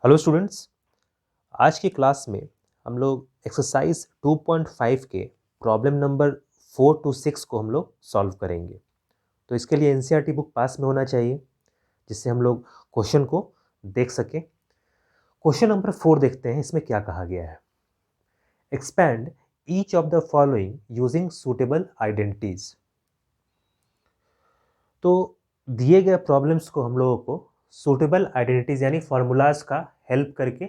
Hello students, आज की class में हम लोग एक्सरसाइज 2.5 के प्रॉब्लम नंबर 4 to 6 को हम लोग सॉल्व करेंगे। तो इसके लिए एनसीईआरटी बुक पास में होना चाहिए जिससे हम लोग क्वेश्चन को देख सकें। क्वेश्चन नंबर 4 देखते हैं, इसमें क्या कहा गया है। Expand each of the following using suitable identities. तो दिए गए प्रॉब्लम्स को हम लोगों को सूटेबल आइडेंटिटीज यानी फार्मूलाज का हेल्प करके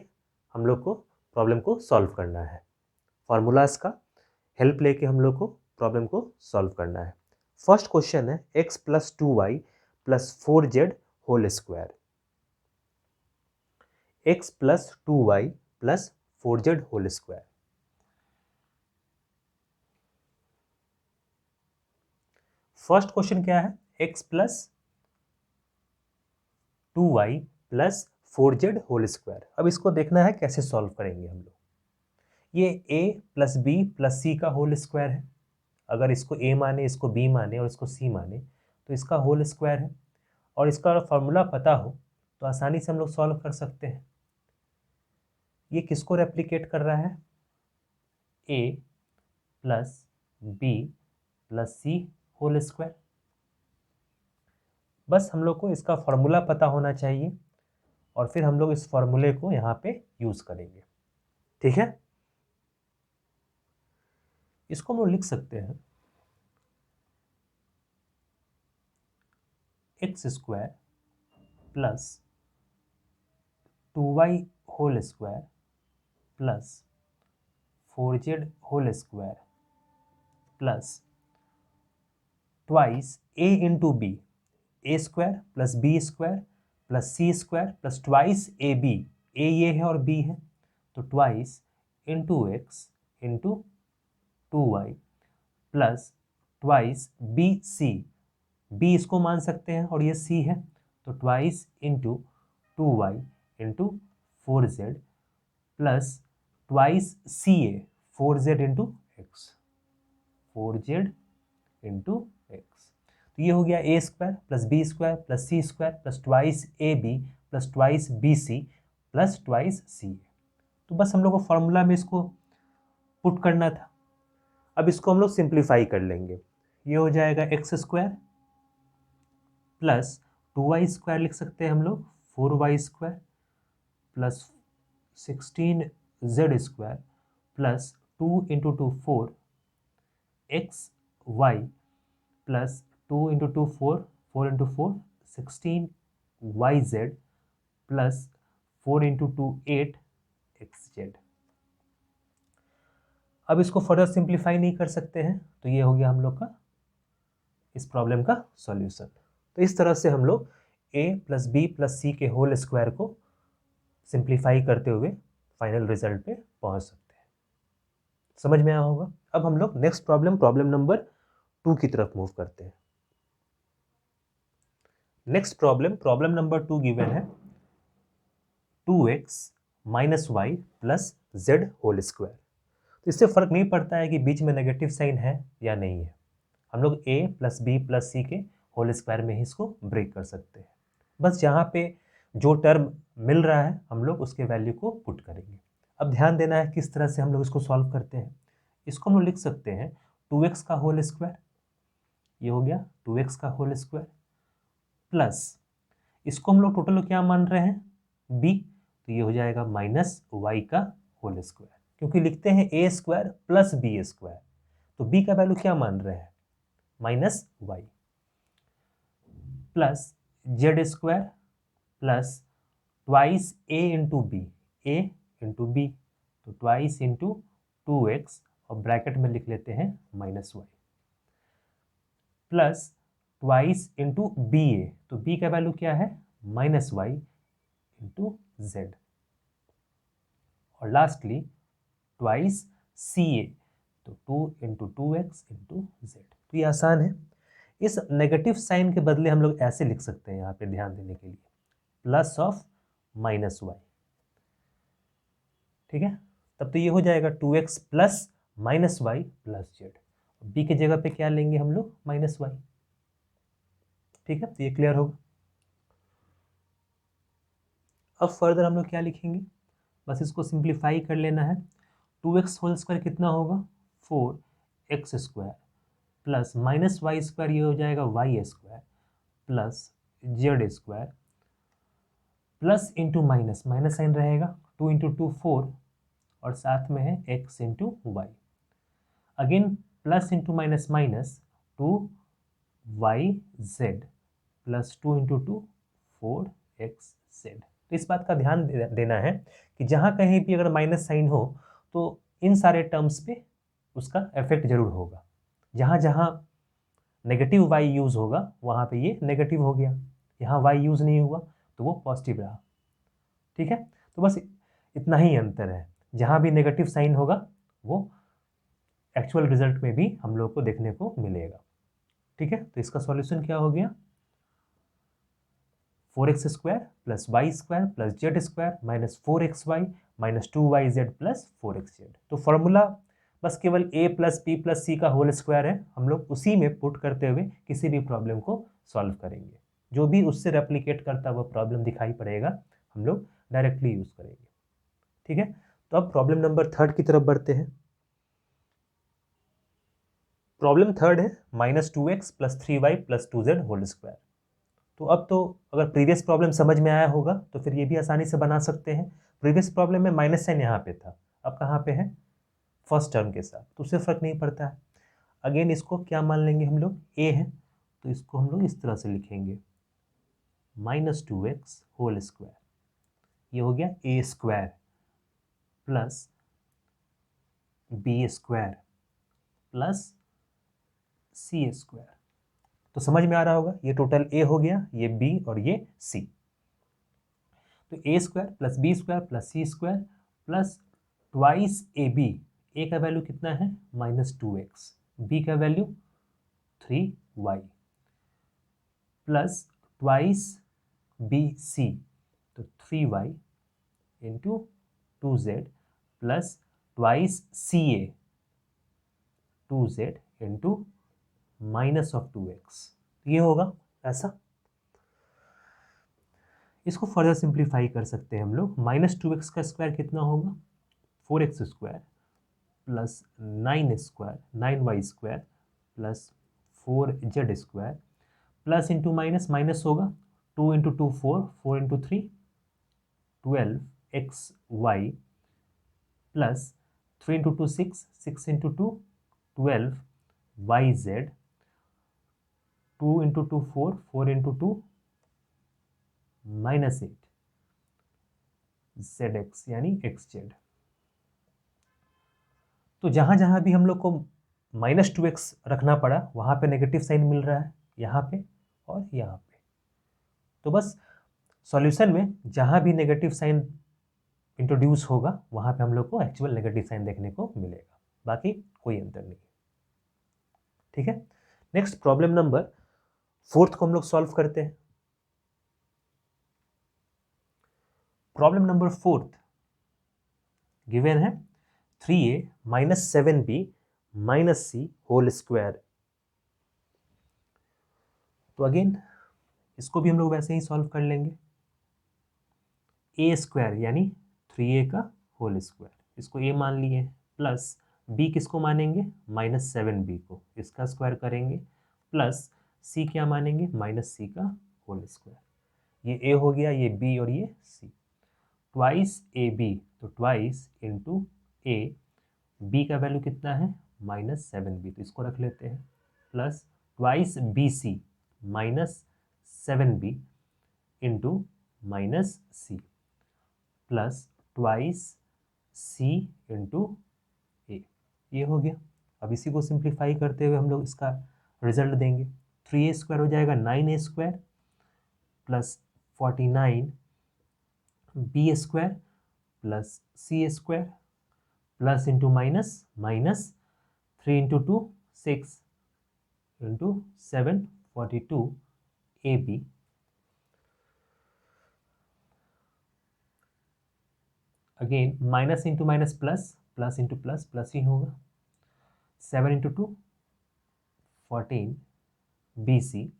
हम लोग को प्रॉब्लम को सॉल्व करना है। फार्मूलाज का हेल्प लेके हम लोग को प्रॉब्लम को सॉल्व करना है। फर्स्ट क्वेश्चन है x plus 2y plus 4z whole square. x plus 2y plus 4z whole square. First question क्या है? x plus 2y plus 4z whole square. अब इसको देखना है कैसे सॉल्व करेंगे हम लोग। ये a प्लस बी प्लस सी का होल स्क्वायर है। अगर इसको a माने, इसको b माने और इसको c माने तो इसका होल स्क्वायर है। और इसका फॉर्मूला पता हो तो आसानी से हम लोग सॉल्व कर सकते हैं। ये किसको रेप्लिकेट कर रहा है? a plus b plus c whole square. बस हम लोग को इसका फॉर्मूला पता होना चाहिए और फिर हम लोग इस फॉर्मूले को यहाँ पे यूज करेंगे। ठीक है, इसको हम लोग लिख सकते हैं X square plus 2y whole square plus 4z whole square plus twice a into B, A square plus B square plus C square plus twice A B. A ये है और बी है तो twice into X into 2y plus twice B C. B इसको मान सकते हैं और ये सी है तो twice into 2y into 4z plus twice C A 4z into X, 4z into X. तो ये हो गया A square plus B square plus C square plus twice A B plus twice B C plus twice C A. तो बस हम लोग को formula में इसको पुट करना था। अब इसको हम लोग सिंप्लीफाई कर लेंगे। ये हो जाएगा x square plus 2y square लिख सकते हैं हम लोग, 4y स्क्वायर प्लस 16z square plus 2 into 2 4 x y plus 2 into 2 4, 4 into 4 16 y z plus 4 into 2 8 x z. अब इसको फर्दर सिंप्लीफाई नहीं कर सकते हैं तो ये हो गया हम लोग का इस प्रॉब्लम का सॉल्यूशन। तो इस तरह से हम लोग a प्लस बी प्लस सी के होल स्क्वायर को सिंप्लीफाई करते हुए फाइनल रिजल्ट पे पहुंच सकते हैं। समझ में आया होगा। अब हम लोग नेक्स्ट प्रॉब्लम नंबर 2 की तरफ मूव करते हैं। नेक्स्ट प्रॉब्लम नंबर 2 गिवन है 2x minus Y plus z whole square. तो इससे फर्क नहीं पड़ता है कि बीच में नेगेटिव साइन है या नहीं है। हम लोग a प्लस बी प्लस सी के होल स्क्वायर में ही इसको ब्रेक कर सकते हैं। बस यहाँ पे जो टर्म मिल रहा है हम लोग उसके वैल्यू को पुट करेंगे। अब ध्यान देना है किस तरह से हम लोग इसको सॉल्व करते हैं। इसको हम लोग लिख सकते हैं 2x का होल स्क्वायर, ये हो गया 2x का होल स्क्वायर प्लस इसको हम लोग टोटल क्या मान रहे हैं b, तो ये हो जाएगा माइनस वाई का होल स्क्वायर, क्योंकि लिखते हैं a square plus B square तो b का वैल्यू क्या मान रहे हैं minus Y plus Z square plus twice A into B, A into B तो ट्वाइस इंटू 2x और ब्रैकेट में लिख लेते हैं minus Y plus twice into B A, तो बी का वैल्यू क्या है माइनस वाई इंटू जेड और लास्टली ट्वाइस सी ए तो 2 इंटू 2x इंटू जेड। तो ये आसान है। इस नेगेटिव साइन के बदले हम लोग ऐसे लिख सकते हैं यहाँ पे ध्यान देने के लिए प्लस ऑफ माइनस वाई। ठीक है, तब तो ये हो जाएगा 2x plus minus Y plus z. B की जगह पे क्या लेंगे हम लोग माइनस वाई। ठीक है, तो ये क्लियर होगा। अब फर्दर हम लोग क्या लिखेंगे, बस इसको सिंप्लीफाई कर लेना है। 2x होल स्क्वायर कितना होगा, 4x square plus minus y square, ये हो जाएगा y square plus Z square plus into minus, minus sign रहेगा, 2 इंटू 2 4 और साथ में है x into y, again plus into minus minus 2yz plus 2 into 2 4xz। तो इस बात का ध्यान देना है कि जहाँ कहीं भी अगर माइनस साइन हो तो इन सारे टर्म्स पे उसका इफेक्ट जरूर होगा। जहाँ जहाँ नेगेटिव y यूज़ होगा वहाँ पे ये नेगेटिव हो गया, यहाँ y यूज़ नहीं हुआ तो वो पॉजिटिव रहा। ठीक है, तो बस इतना ही अंतर है, जहाँ भी नेगेटिव साइन होगा वो एक्चुअल रिजल्ट में भी हम लोग को देखने को मिलेगा। ठीक है, तो इसका सॉल्यूशन क्या हो गया, 4x square plus y square plus Z square minus 4xy minus 2yz plus 4xz। तो फॉर्मूला बस केवल a plus b plus c का होल स्क्वायर है, हम लोग उसी में पुट करते हुए किसी भी प्रॉब्लम को सॉल्व करेंगे। जो भी उससे रेप्लिकेट करता हुआ प्रॉब्लम दिखाई पड़ेगा हम लोग डायरेक्टली यूज करेंगे। ठीक है, तो अब प्रॉब्लम नंबर 3 की तरफ बढ़ते हैं। प्रॉब्लम 3 है -2x plus 3y plus 2z whole square. तो अब तो अगर प्रीवियस प्रॉब्लम समझ में आया होगा तो फिर ये भी आसानी से बना सकते हैं। प्रीवियस प्रॉब्लम में माइनस साइन यहाँ पे था, अब कहाँ पे है, फर्स्ट टर्म के साथ, तो उससे फर्क नहीं पड़ता है। अगेन इसको क्या मान लेंगे हम लोग, ए है तो इसको हम लोग इस तरह से लिखेंगे -2x होल स्क्वायर, ये हो गया A square plus B square plus C square. तो समझ में आ रहा होगा, ये टोटल ए हो गया, ये बी और ये सी। तो A square plus B square plus C square plus twice A B, A का वैल्यू कितना है -2x, बी का value 3y plus twice B C, तो 3y into 2z plus twice C A 2z into minus of 2x, ये होगा ऐसा। इसको further simplify कर सकते हैं हम लोग, -2x का स्क्वायर कितना होगा 4x square plus 9y square plus 4z square plus into minus, minus होगा 2 into 2 4, 4 into 3 12xy plus 3 into 2 6, 6 into 2 12yz, 2 into 2 4, 4 into 2 -8 zx यानी xz। तो जहाँ जहाँ भी हम लोग को -2x रखना पड़ा वहाँ पे नेगेटिव साइन मिल रहा है, यहाँ पे और यहाँ पे। तो बस सॉल्यूशन में जहाँ भी नेगेटिव साइन इंट्रोड्यूस होगा वहाँ पे हम लोग को एक्चुअल नेगेटिव साइन देखने को मिलेगा, बाकी कोई अंतर नहीं। ठीक है, नेक्स्ट प्रॉब्लम नंबर 4 को हम लोग सॉल्व करते हैं। प्रॉब्लम नंबर 4 गिवन है 3a माइनस 7b माइनस सी होल स्क्वायर। तो अगेन इसको भी हम लोग वैसे ही सॉल्व कर लेंगे, ए स्क्वायर यानी 3a का होल स्क्वायर, इसको ए मान लिए, प्लस b किसको मानेंगे -7b को, इसका स्क्वायर करेंगे, प्लस c क्या मानेंगे -c का होल स्क्वायर। ये a हो गया, ये b और ये c, ट्वाइस ए बी, तो ट्वाइस इंटू ए, बी का वैल्यू कितना है -7b, तो इसको रख लेते हैं, plus twice B C -7b into -c plus twice C into A, ये हो गया। अब इसी को सिंप्लीफाई करते हुए हम लोग इसका रिजल्ट देंगे, 3a स्क्वायर हो जाएगा 9a square plus 49 B square plus C square plus into minus, minus 3 into 2 6 into 7 42 A B, again minus into minus plus, plus into plus plus ही होगा, 7 इंटू 2 14 बी सी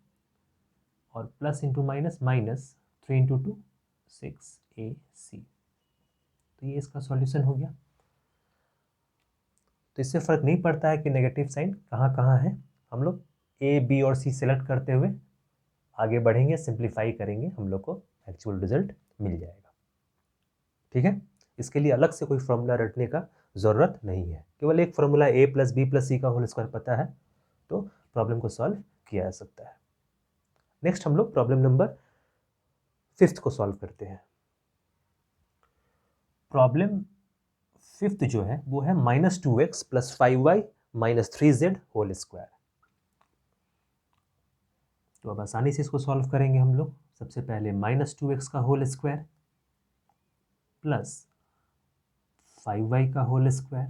और plus into minus minus 3 into 2 6 AC। तो ये इसका solution हो गया। तो इससे फर्क नहीं पड़ता है कि नेगेटिव साइन कहाँ कहाँ है, हम लोग A, B और C सेलेक्ट करते हुए आगे बढ़ेंगे, सिंप्लीफाई करेंगे, हम लोग को एक्चुअल रिजल्ट मिल जाएगा। ठीक है, इसके लिए अलग से कोई फॉर्मूला रटने का ज़रूरत नहीं है, केवल एक फॉर्मूला A + B + C का होल स्क्वायर पता है तो प्रॉब्लम को सॉल्व किया जा सकता है। नेक्स्ट हम लोग प्रॉब्लम नंबर 5 को सॉल्व करते हैं। प्रॉब्लम 5 जो है वो है -2x + 5y - 3z whole square. तो अब आसानी से इसको सॉल्व करेंगे हम लोग। सबसे पहले -2x का होल स्क्वायर प्लस 5y का होल स्क्वायर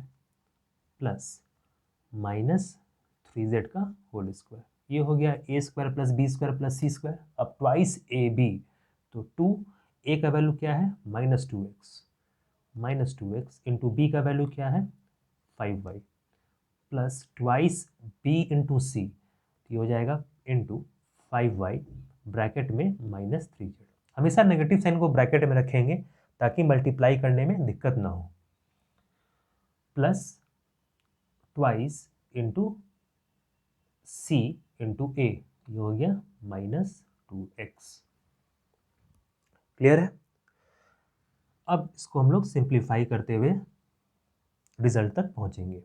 प्लस -3z का होल स्क्वायर, ये हो गया a² + b² + c²। अब ट्वाइस ab, तो 2a का वैल्यू क्या है -2x इंटू b का वैल्यू क्या है 5y plus twice b into c, ये हो जाएगा इंटू 5y ब्रैकेट में -3z। हमेशा नेगेटिव साइन को ब्रैकेट में रखेंगे ताकि मल्टीप्लाई करने में दिक्कत ना हो। Plus twice into c into a, ये हो गया -2x। क्लियर है? अब इसको हम लोग सिंप्लीफाई करते हुए रिजल्ट तक पहुंचेंगे।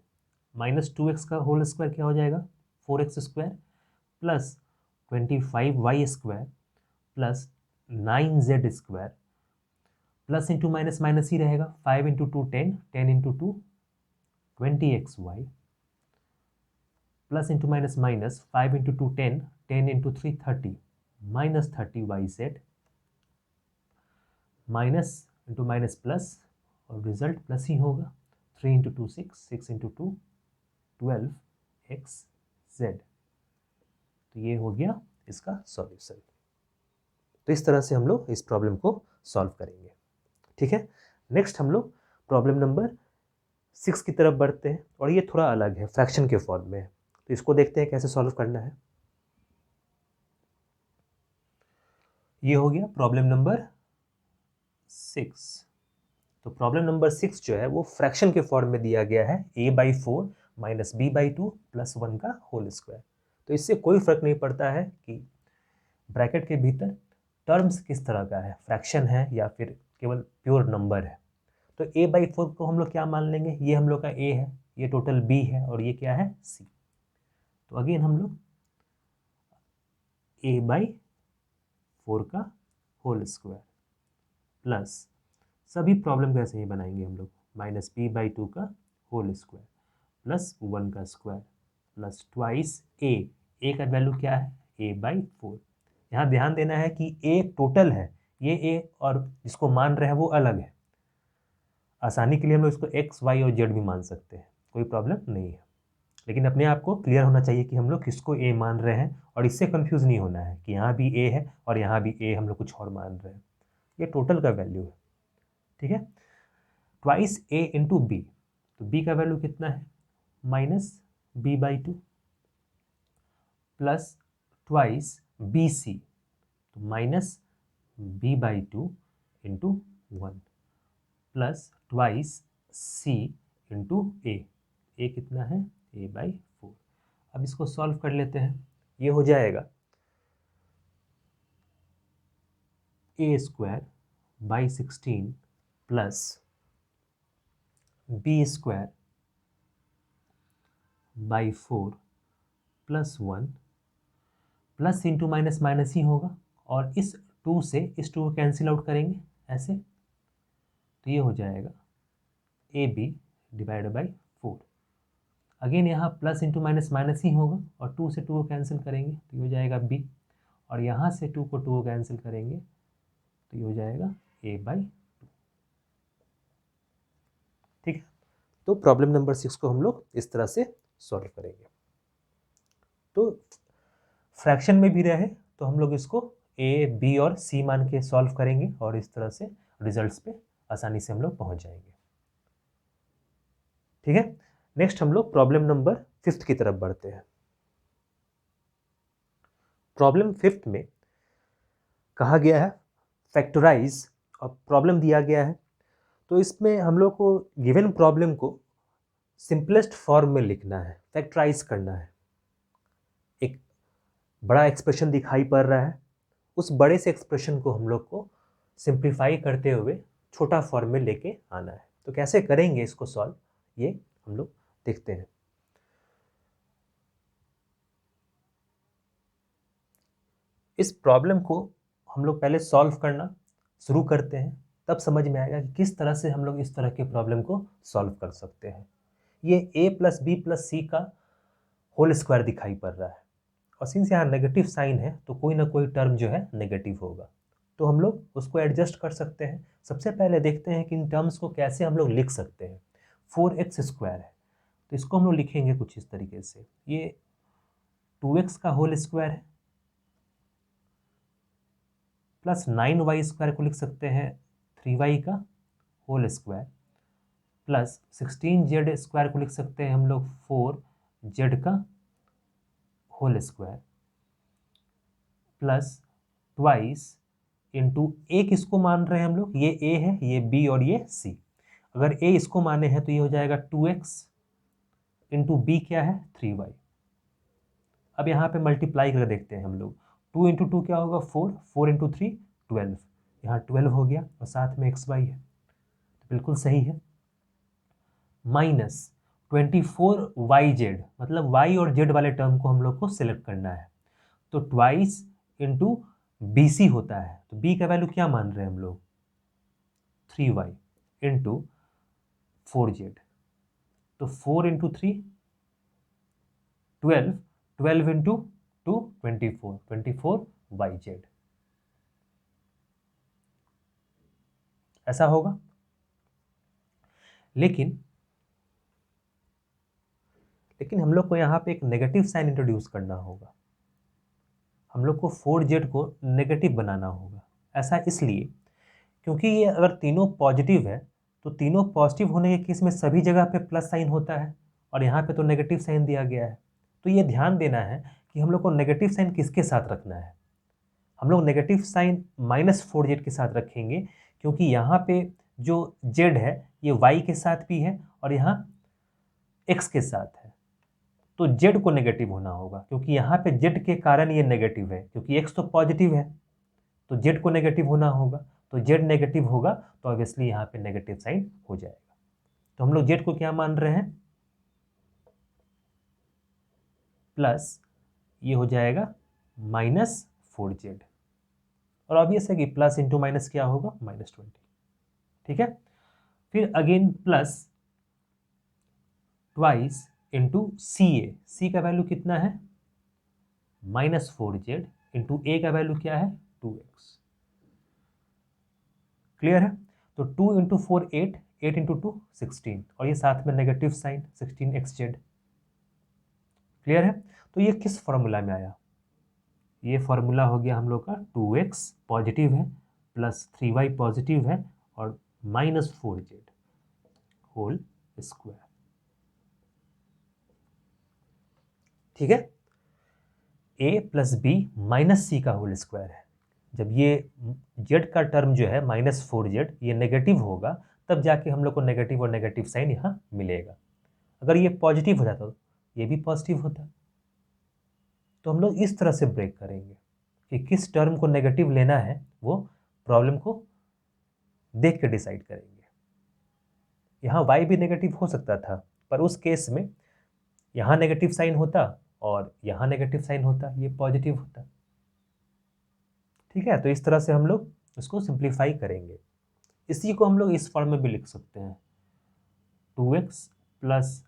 -2x का होल स्क्वायर क्या हो जाएगा 4x² plus 25y² plus 9z² plus into minus minus ही रहेगा, 5 into 2 10, 10 into 2 20xy plus into minus minus 5 into 2 10, 10 into 3 30 -30yz minus into minus plus और रिजल्ट प्लस ही होगा। 3 इंटू 2 6, 6 इंटू 2 12xz। तो ये हो गया इसका सॉल्यूशन। तो इस तरह से हम लोग इस प्रॉब्लम को सॉल्व करेंगे। ठीक है, नेक्स्ट हम लोग प्रॉब्लम नंबर 6 की तरफ बढ़ते हैं और ये थोड़ा अलग है, फ्रैक्शन के फॉर्म में है। तो इसको देखते हैं कैसे सॉल्व करना है। ये हो गया प्रॉब्लम नंबर 6। तो प्रॉब्लम नंबर 6 जो है वो फ्रैक्शन के फॉर्म में दिया गया है a/4 - b/2 + 1 का होल स्क्वायर। तो इससे कोई फर्क नहीं पड़ता है कि ब्रैकेट के भीतर टर्म्स किस तरह का है, फ्रैक्शन है या फिर केवल प्योर नंबर है। तो a/4 को हम लोग क्या मान लेंगे, ये हम लोग का a है, ये टोटल b है और ये क्या है c। तो अगेन हम लोग a/4 का होल स्क्वायर प्लस सभी प्रॉब्लम कैसे ही बनाएंगे हम लोग -b/2 का होल स्क्वायर प्लस 1 का स्क्वायर प्लस ट्वाइस a का वैल्यू क्या है a/4। यहाँ ध्यान देना है कि a टोटल है, ये a और जिसको मान रहे हैं वो अलग है। आसानी के लिए हम लोग इसको x, y और z भी मान सकते हैं, कोई प्रॉब्लम नहीं है। लेकिन अपने आप को क्लियर होना चाहिए कि हम लोग किसको a मान रहे हैं और इससे कंफ्यूज नहीं होना है कि यहाँ भी a है और यहाँ भी a हम लोग कुछ और मान रहे हैं। ये टोटल का वैल्यू है। ठीक है, ट्वाइस a इंटू बी, तो b का वैल्यू कितना है -b/2 प्लस ट्वाइस bc, तो -b/2 into 1 plus twice c into a कितना है a/4। अब इसको सॉल्व कर लेते हैं। ये हो जाएगा a² / 16 plus b² / 4 plus 1 plus into minus minus ही होगा और इस 2 से इस 2 को कैंसिल आउट करेंगे ऐसे, तो ये हो जाएगा ab/4। अगेन यहाँ प्लस इंटू माइनस माइनस ही होगा और 2 से 2 को कैंसिल करेंगे तो ये हो जाएगा b और यहाँ से 2 को कैंसिल करेंगे तो ये हो जाएगा a/2। ठीक है, तो प्रॉब्लम नंबर 6 को हम लोग इस तरह से सॉल्व करेंगे। तो फ्रैक्शन में भी रहे तो हम लोग इसको a, b और c मान के सॉल्व करेंगे और इस तरह से रिजल्ट्स पे आसानी से हम लोग पहुंच जाएंगे। ठीक है, नेक्स्ट हम लोग प्रॉब्लम नंबर 5 की तरफ बढ़ते हैं। प्रॉब्लम 5 में कहा गया है फैक्टराइज प्रॉब्लम दिया गया है, तो इसमें हम लोग को गिवन प्रॉब्लम को सिंपलेस्ट फॉर्म में लिखना है, फैक्टराइज करना है। एक बड़ा एक्सप्रेशन दिखाई पड़ रहा है, उस बड़े से एक्सप्रेशन को हम लोग को सिंप्लीफाई करते हुए छोटा फॉर्म में लेके आना है। तो कैसे करेंगे इसको सॉल्व, ये हम लोग देखते हैं। इस प्रॉब्लम को हम लोग पहले सॉल्व करना शुरू करते हैं, तब समझ में आएगा कि किस तरह से हम लोग इस तरह के प्रॉब्लम को सॉल्व कर सकते हैं। ये a प्लस बी प्लस सी का होल स्क्वायर दिखाई पड़ रहा है, और सिंस यहाँ नेगेटिव साइन है तो कोई ना कोई टर्म जो है नेगेटिव होगा, तो हम लोग उसको एडजस्ट कर सकते हैं। सबसे पहले देखते हैं कि इन टर्म्स को कैसे हम लोग लिख सकते हैं। 4x स्क्वायर है, तो इसको हम लोग लिखेंगे कुछ इस तरीके से, ये 2x का होल स्क्वायर है, प्लस 9y स्क्वायर को लिख सकते हैं 3y का होल स्क्वायर, प्लस 16z स्क्वायर को लिख सकते हैं हम लोग 4z का whole square, plus twice into a किसको मान रहे हैं हम लोग, ये a है, ये b और ये c। अगर a इसको माने हैं तो ये हो जाएगा 2x इंटू बी क्या है 3y। अब यहाँ पे मल्टीप्लाई करके देखते हैं हम लोग, 2 इंटू 2 क्या होगा 4, 4 इंटू 3 12, यहाँ 12 हो गया और साथ में xy है, तो बिल्कुल सही है। माइनस 24yz, मतलब y और z वाले टर्म को हम लोग को सिलेक्ट करना है, तो ट्वाइस इंटू बी सी होता है, तो b का वैल्यू क्या मान रहे हैं हम लोग 3y इंटू 4z, तो 4 इंटू 3 12, 12 इंटू 2 24, 24yz, ऐसा होगा। लेकिन हम लोग को यहाँ पे एक नेगेटिव साइन इंट्रोड्यूस करना होगा, हम लोग को 4z को नेगेटिव बनाना होगा। ऐसा इसलिए क्योंकि ये अगर तीनों पॉजिटिव है तो तीनों पॉजिटिव होने के केस में सभी जगह पे प्लस साइन होता है, और यहाँ पे तो नेगेटिव साइन दिया गया है। तो ये ध्यान देना है कि हम लोग को नेगेटिव साइन किसके साथ रखना है। हम लोग नेगेटिव साइन -4z के साथ रखेंगे, क्योंकि यहाँ पे जो z है ये y के साथ भी है और यहाँ x के साथ है, तो z को नेगेटिव होना होगा, क्योंकि यहाँ पे z के कारण ये नेगेटिव है, क्योंकि x तो पॉजिटिव है, तो z को नेगेटिव होना होगा, तो z नेगेटिव होगा तो ऑब्वियसली यहाँ पे नेगेटिव साइन हो जाएगा। तो हम लोग z को क्या मान रहे हैं प्लस, ये हो जाएगा -4z, और ऑब्वियस है कि प्लस इंटू माइनस क्या होगा -20, ठीक है। फिर अगेन प्लस ट्वाइस इंटू सी का वैल्यू कितना है -4z इंटू ए का वैल्यू क्या है 2x, क्लियर है। तो 2 इंटू 4 8, 8 इंटू 2 16, और ये साथ में नेगेटिव साइन 16xz, क्लियर है। तो ये किस फॉर्मूला में आया, ये फॉर्मूला हो गया हम लोग का 2x पॉजिटिव है प्लस 3y पॉजिटिव है और -4z होल स्क्वायर, ठीक है। a प्लस बी माइनस सी का होल स्क्वायर है, जब ये z का टर्म जो है -4z ये नेगेटिव होगा तब जाके हम लोग को नेगेटिव और नेगेटिव साइन यहाँ मिलेगा। अगर ये पॉजिटिव हो जाता तो ये भी पॉजिटिव होता। तो हम लोग इस तरह से ब्रेक करेंगे कि किस टर्म को नेगेटिव लेना है, वो प्रॉब्लम को देख के डिसाइड करेंगे। यहाँ y भी नेगेटिव हो सकता था, पर उस केस में यहाँ नेगेटिव साइन होता और यहाँ नेगेटिव साइन होता, ये पॉजिटिव होता, ठीक है। तो इस तरह से हम लोग इसको सिंप्लीफाई करेंगे। इसी को हम लोग इस फॉर्म में भी लिख सकते हैं, 2x plus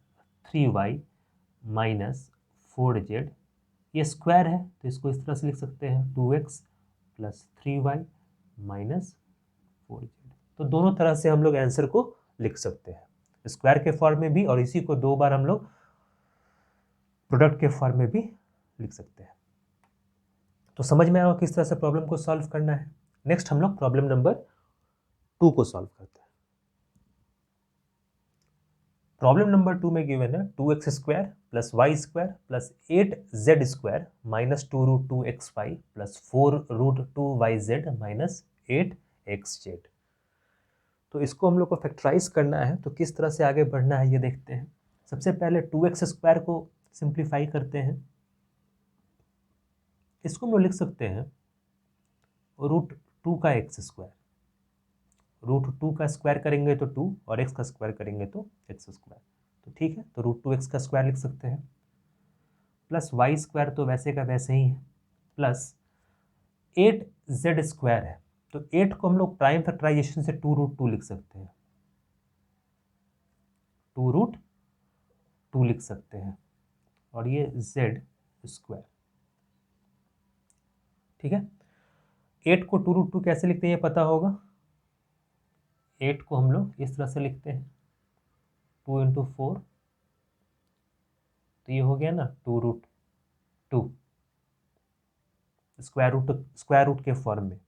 3y minus 4z, ये स्क्वायर है तो इसको इस तरह से लिख सकते हैं 2x plus 3y minus 4z। तो दोनों तरह से हम लोग आंसर को लिख सकते हैं, स्क्वायर के फॉर्म में भी और इसी को दो बार हम लोग प्रोडक्ट के फॉर्म में भी लिख सकते हैं। तो समझ में आया किस तरह से प्रॉब्लम को सॉल्व करना है। नेक्स्ट हम लोग प्रॉब्लम नंबर 2 को सॉल्व करते हैं। प्रॉब्लम नंबर 2 में गिवन है 2x square plus y square plus 8z square minus 2√2xy plus 4√2yz minus 8xz। तो इसको हम लोग को फैक्टराइज करना है, तो किस तरह से आगे बढ़ना है ये देखते हैं। सबसे पहले 2x² को सिंप्लीफाई करते हैं। इसको हम लोग लिख सकते हैं √2 का x²। √2 का स्क्वायर करेंगे तो 2 और x का स्क्वायर करेंगे तो x²। तो ठीक है, तो √2x का स्क्वायर लिख सकते हैं, प्लस y² तो वैसे का वैसे ही है, प्लस 8z² है। तो 8 को हम लोग प्राइम फैक्टराइजेशन से 2√2 लिख सकते हैं, 2√2 लिख सकते हैं, और ये z²। ठीक है, 8 को 2√2 कैसे लिखते हैं ये पता होगा। 8 को हम लोग इस तरह से लिखते हैं 2 × 4, तो ये हो गया ना 2√2 स्क्वायर रूट के फॉर्म में।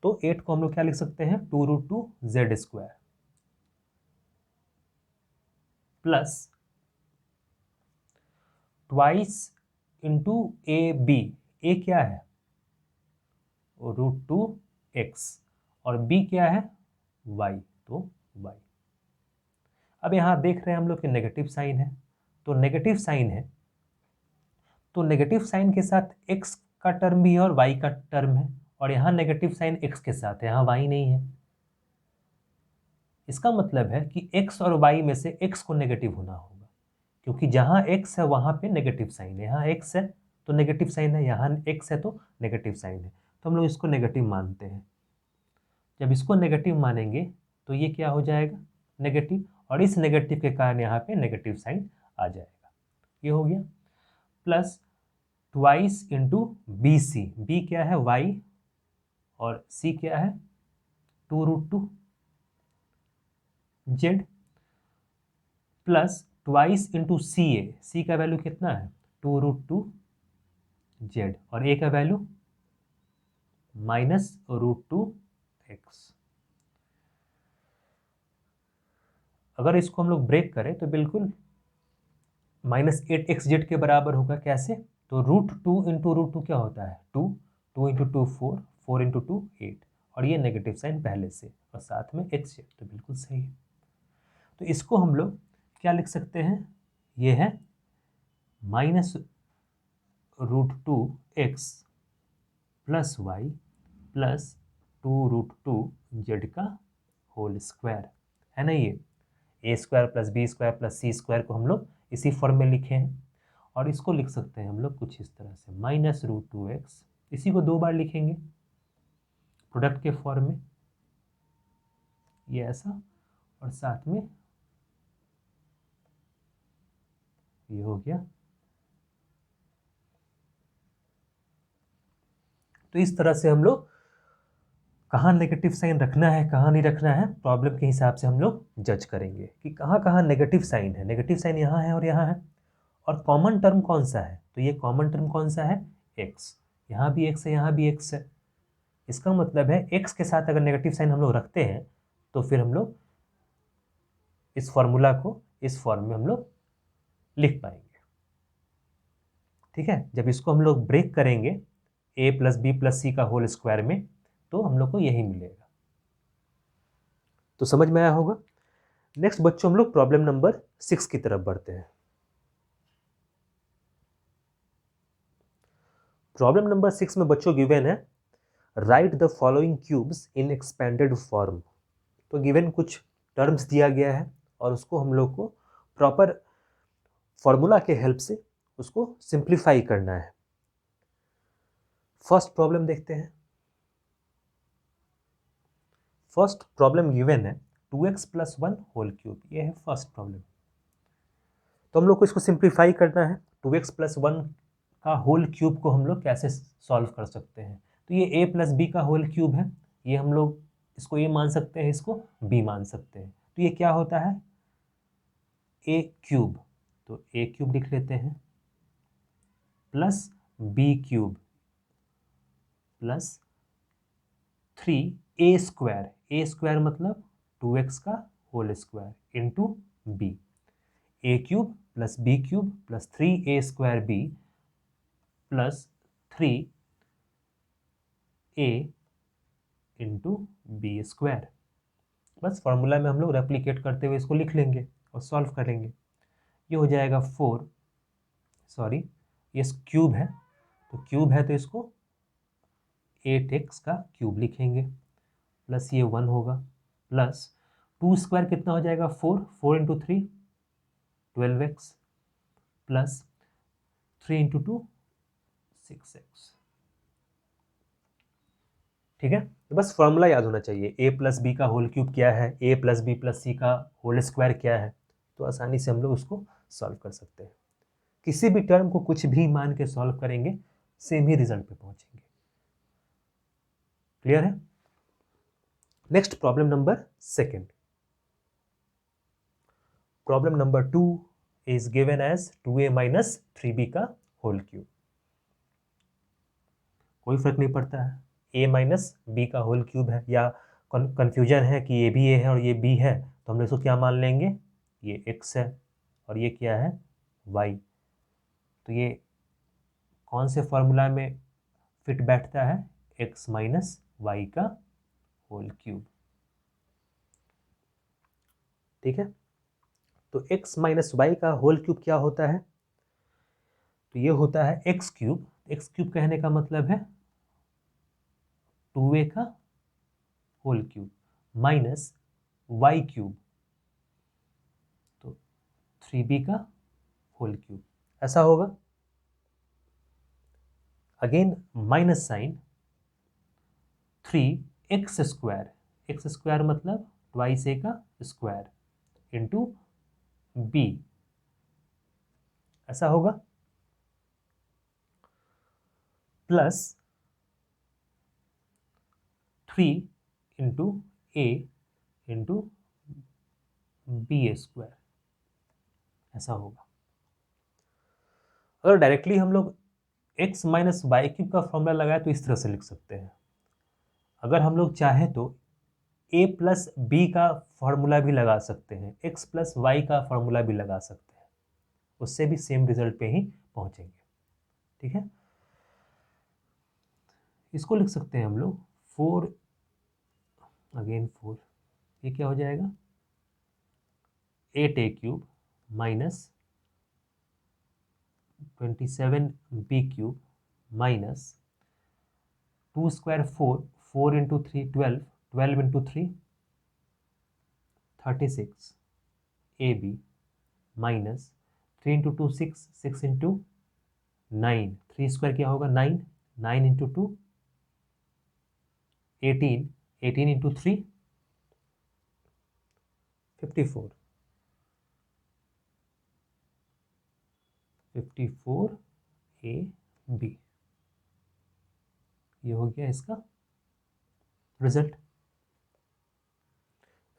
तो 8 को हम लोग क्या लिख सकते हैं 2√2 z² plus twice into AB। ए क्या है √2x और b क्या है y, तो y। अब यहाँ देख रहे हैं हम लोग कि नेगेटिव साइन है, तो नेगेटिव साइन है तो नेगेटिव साइन के साथ x का टर्म भी है और y का टर्म है, और यहाँ नेगेटिव साइन x के साथ है, यहाँ y नहीं है। इसका मतलब है कि x और y में से x को नेगेटिव होना होगा, क्योंकि जहाँ x है वहाँ पे नेगेटिव साइन है। यहाँ x है तो नेगेटिव साइन है, यहाँ x है तो नेगेटिव साइन है, तो हम लोग इसको नेगेटिव मानते हैं। जब इसको नेगेटिव मानेंगे तो ये क्या हो जाएगा नेगेटिव, और इस नेगेटिव के कारण यहाँ पे नेगेटिव साइन आ जाएगा। ये हो गया, plus twice into BC। B क्या है y और c क्या है 2√2 z, plus twice into CA। c का वैल्यू कितना है 2√2 z, और a का वैल्यू -√2 x। अगर इसको हम लोग ब्रेक करें तो बिल्कुल -8xz के बराबर होगा। कैसे, तो √2 × √2 क्या होता है 2, 2 × 2 4, 4 × 2 8, और ये नेगेटिव साइन पहले से, और साथ में xz, तो बिल्कुल सही है। तो इसको हम लोग क्या लिख सकते हैं, ये है -√2x plus y plus 2√2z का होल स्क्वायर, है ना। ये a² plus b² plus c² को हम लोग इसी फॉर्म में लिखे हैं, और इसको लिख सकते हैं हम लोग कुछ इस तरह से -√2x। इसी को 2 बार लिखेंगे प्रोडक्ट के फॉर्म में, ये ऐसा, और साथ में ये हो गया। तो इस तरह से हम लोग कहाँ नेगेटिव साइन रखना है कहाँ नहीं रखना है, प्रॉब्लम के हिसाब से हम लोग जज करेंगे कि कहाँ कहाँ नेगेटिव साइन है। नेगेटिव साइन यहाँ है और यहाँ है, और कॉमन टर्म कौन सा है, तो ये कॉमन टर्म कौन सा है x। यहाँ भी x है, यहाँ भी x है। इसका मतलब है x के साथ अगर नेगेटिव साइन हम लोग रखते हैं तो फिर हम लोग इस फॉर्मूला को इस फॉर्म में हम लोग लिख पाएंगे। ठीक है, जब इसको हम लोग ब्रेक करेंगे a + b + c का होल स्क्वायर में, तो हम लोग को यही मिलेगा। तो समझ में आया होगा। नेक्स्ट बच्चों हम लोग प्रॉब्लम नंबर 6 की तरफ बढ़ते हैं। प्रॉब्लम नंबर 6 में बच्चों गिवन है right the following cubes in expanded form. तो गिवन कुछ टर्म्स दिया गया है और उसको हम लोग को प्रॉपर फॉर्मूला के हेल्प से उसको सिंप्लीफाई करना है। फर्स्ट प्रॉब्लम देखते हैं। फर्स्ट प्रॉब्लम गिवन है 2x + 1 होल क्यूब, ये है फर्स्ट प्रॉब्लम। तो हम लोग को इसको सिंप्लीफाई करना है। 2x + 1 का होल क्यूब को हम लोग कैसे सॉल्व कर सकते हैं, तो ये a + b का होल क्यूब है, ये हम लोग इसको a मान सकते हैं, इसको b मान सकते हैं। तो ये क्या होता है a³, तो a³ लिख लेते हैं, plus b³ plus 3a² a² मतलब 2x का whole square into b, a³ plus b³ plus 3a² plus 3a into b square. बस फॉर्मूला में हम लोग रेप्लिकेट करते हुए इसको लिख लेंगे और सॉल्व करेंगे। ये हो जाएगा 4, सॉरी ये क्यूब है, तो क्यूब है तो इसको 8x का क्यूब लिखेंगे, प्लस ये 1 होगा, प्लस 2 स्क्वायर कितना हो जाएगा 4, 4 into 3 12x, plus 3 into 2 6x। ठीक है, तो बस फॉर्मूला याद होना चाहिए, a प्लस बी का होल क्यूब क्या है, a प्लस बी प्लस सी का होल स्क्वायर क्या है, तो आसानी से हम लोग उसको सॉल्व कर सकते हैं। किसी भी टर्म को कुछ भी मान के सॉल्व करेंगे, सेम ही रिजल्ट पे पहुंचेंगे। क्लियर है? Next problem number second. Problem number 2 is given as 2a minus 3b का होल क्यूब। कोई फर्क नहीं पड़ता है, a माइनस बी का होल क्यूब है, या कंफ्यूजन है कि ये भी a है और ये b है, तो हम लोग इसको क्या मान लेंगे, ये x है और ये क्या है y। तो ये कौन से फॉर्मूला में फिट बैठता है, x माइनस वाई का होल क्यूब। ठीक है, तो x माइनस वाई का होल क्यूब क्या होता है, तो ये होता है एक्स क्यूब। एक्स क्यूब कहने का मतलब है 2a का whole cube minus y cube, तो 3b का होल क्यूब, ऐसा होगा। Again minus sign, 3x square, x square मतलब ट्वाइस ए का स्क्वायर इंटू b, ऐसा होगा, plus 3 into a into b square, ऐसा होगा। अगर डायरेक्टली हम लोग x माइनस वाई क्यूब का फॉर्मूला लगाए तो इस तरह से लिख सकते हैं। अगर हम लोग चाहें तो a प्लस बी का फॉर्मूला भी लगा सकते हैं, x प्लस वाई का फॉर्मूला भी लगा सकते हैं, उससे भी सेम रिजल्ट पे ही पहुंचेंगे। ठीक है, इसको लिख सकते हैं हम लोग 4, अगेन 4, ये क्या हो जाएगा 8a cube minus 27b cube minus 2 square 4, 4 into 3 12, 12 into 3 36 a b minus 3 into 2 6, 6 into 9, 3 square क्या होगा 9, 9 इंटू 2 18, 18 इंटू 3 54, 54 ए बी, ये हो गया इसका रिजल्ट।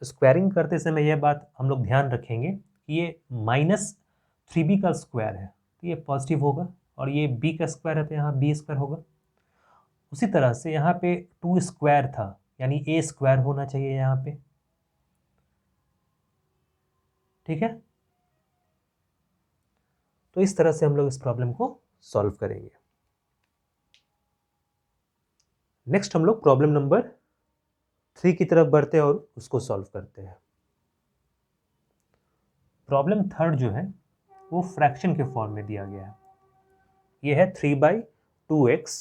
स्क्वायरिंग करते समय यह बात हम लोग ध्यान रखेंगे कि ये माइनस 3b का स्क्वायर है तो ये पॉजिटिव होगा, और ये b का स्क्वायर है तो यहाँ b स्क्वायर होगा। उसी तरह से यहाँ पे 2 स्क्वायर था, यानी a स्क्वायर होना चाहिए यहाँ पे। ठीक है, तो इस तरह से हम लोग इस प्रॉब्लम को सॉल्व करेंगे। नेक्स्ट हम लोग प्रॉब्लम नंबर 3 की तरफ बढ़ते हैं और उसको सॉल्व करते हैं। प्रॉब्लम थर्ड जो है वो फ्रैक्शन के फॉर्म में दिया गया है। ये है 3/2x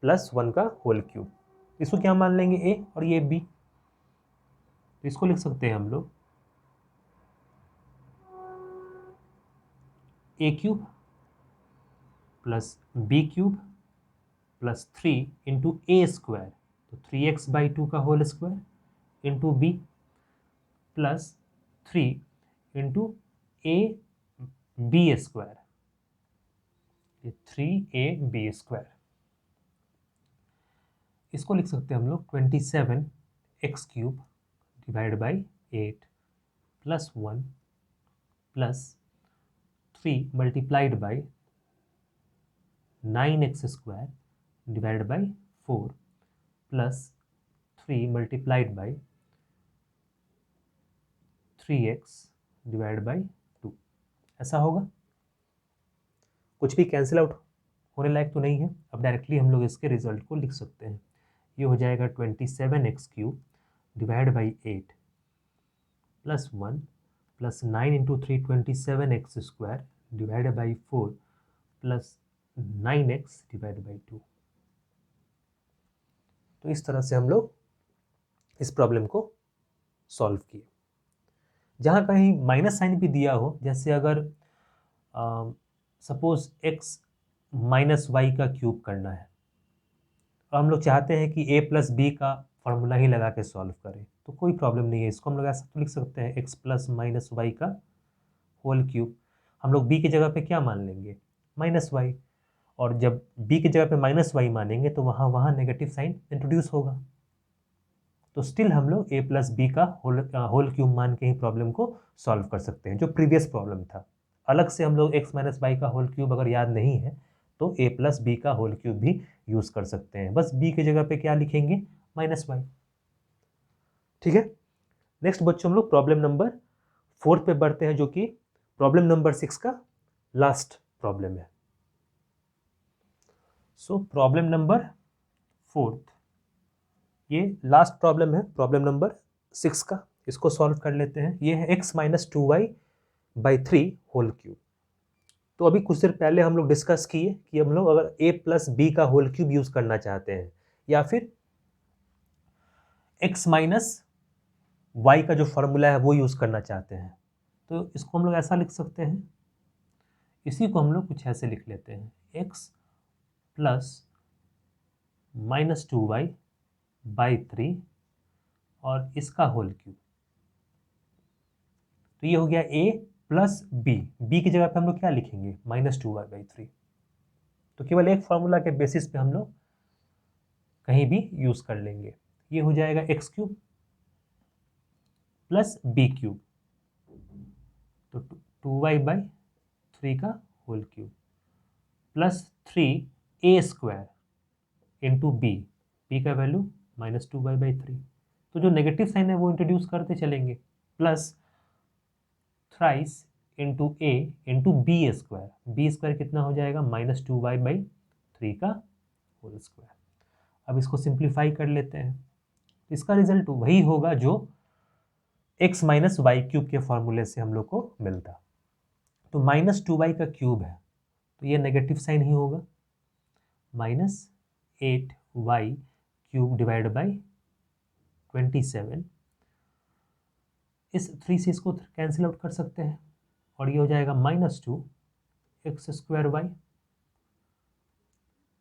प्लस 1 का होल क्यूब। इसको क्या मान लेंगे a और ये b, तो इसको लिख सकते हैं हम लोग a cube plus b cube plus 3 into a square, तो 3x/2 का whole square into b plus 3 into ए बी स्क्वायर, ये 3ab स्क्वायर। इसको लिख सकते हैं हम लोग 27x cube divide by 8 plus 1 plus 3 multiplied by 9x square divide by 4 plus 3 multiplied by 3x divide by 2, ऐसा होगा। कुछ भी कैंसिल आउट होने लायक तो नहीं है, अब डायरेक्टली हम लोग इसके रिजल्ट को लिख सकते हैं। ये हो जाएगा 27x³ divide by 8 plus 1 plus 9 into 3 27x² divide by 4 plus 9x divide by 2। तो इस तरह से हम लोग इस प्रॉब्लम को सॉल्व किए। जहाँ कहीं माइनस साइन भी दिया हो, जैसे अगर सपोज x माइनस वाई का क्यूब करना है और हम लोग चाहते हैं कि a प्लस बी का फॉर्मूला ही लगा के सॉल्व करें, तो कोई प्रॉब्लम नहीं है। इसको हम लोग ऐसा तो लिख सकते हैं x प्लस माइनस वाई का होल क्यूब। हम लोग b की जगह पे क्या मान लेंगे, माइनस वाई, और जब b की जगह पे माइनस वाई मानेंगे तो वहाँ नेगेटिव साइन इंट्रोड्यूस होगा। तो स्टिल हम लोग a प्लस बी का होल क्यूब मान के ही प्रॉब्लम को सॉल्व कर सकते हैं, जो प्रीवियस प्रॉब्लम था। अलग से हम लोग x माइनस वाई का होल क्यूब अगर याद नहीं है तो a प्लस बी का होल क्यूब भी यूज़ कर सकते हैं, बस b की जगह पे क्या लिखेंगे, माइनस वाई। ठीक है, नेक्स्ट बच्चों हम लोग प्रॉब्लम नंबर 4 पे बढ़ते हैं, जो कि प्रॉब्लम नंबर 6 का लास्ट प्रॉब्लम है। सो प्रॉब्लम नंबर 4, ये लास्ट प्रॉब्लम है, प्रॉब्लम नंबर 6 का। इसको सॉल्व कर लेते हैं। ये है x minus 2y by 3 whole cube. तो अभी कुछ देर पहले हम लोग डिस्कस किए कि हम लोग अगर a प्लस बी का होल क्यूब यूज करना चाहते हैं या फिर x माइनस वाई का जो फॉर्मूला है वो यूज करना चाहते हैं, तो इसको हम लोग ऐसा लिख सकते हैं। इसी को हम लोग कुछ ऐसे लिख लेते हैं, x plus minus 2y by 3 और इसका होल क्यूब। तो ये हो गया a प्लस बी की जगह पे हम लोग क्या लिखेंगे, माइनस 2y बाई 3। तो केवल एक फॉर्मूला के बेसिस पे हम लोग कहीं भी यूज कर लेंगे। ये हो जाएगा x³ प्लस b³ तो 2y बाई 3 का whole cube plus 3a² into b का वैल्यू माइनस 2y बाई 3। तो जो नेगेटिव साइन है वो इंट्रोड्यूस करते चलेंगे, plus thrice into a into b² कितना हो जाएगा, माइनस 2y बाई 3 का होल स्क्वायर। अब इसको सिंप्लीफाई कर लेते हैं, इसका रिजल्ट वही होगा जो x माइनस वाई क्यूब के फॉर्मूले से हम लोग को मिलता। तो माइनस 2y का क्यूब है तो ये नेगेटिव साइन ही होगा, minus 8y cube divide by 27। इस 3 से इसको कैंसिल आउट कर सकते हैं और ये हो जाएगा माइनस 2x² y।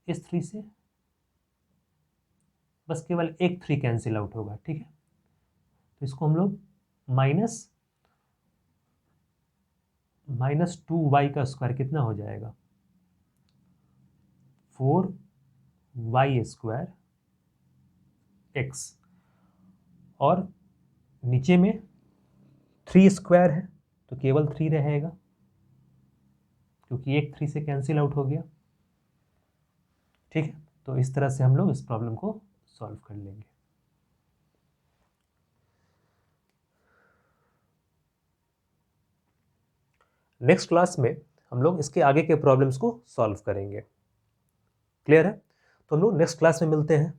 इस 3 से बस केवल एक 3 कैंसिल आउट होगा। ठीक है, तो इसको हम लोग माइनस 2y का स्क्वायर कितना हो जाएगा, 4y² x, और नीचे में 3 स्क्वायर है तो केवल 3 रहेगा क्योंकि एक 3 से कैंसिल आउट हो गया। ठीक है, तो इस तरह से हम लोग इस प्रॉब्लम को सॉल्व कर लेंगे। नेक्स्ट क्लास में हम लोग इसके आगे के प्रॉब्लम्स को सॉल्व करेंगे। क्लियर है? तो हम लोग नेक्स्ट क्लास में मिलते हैं।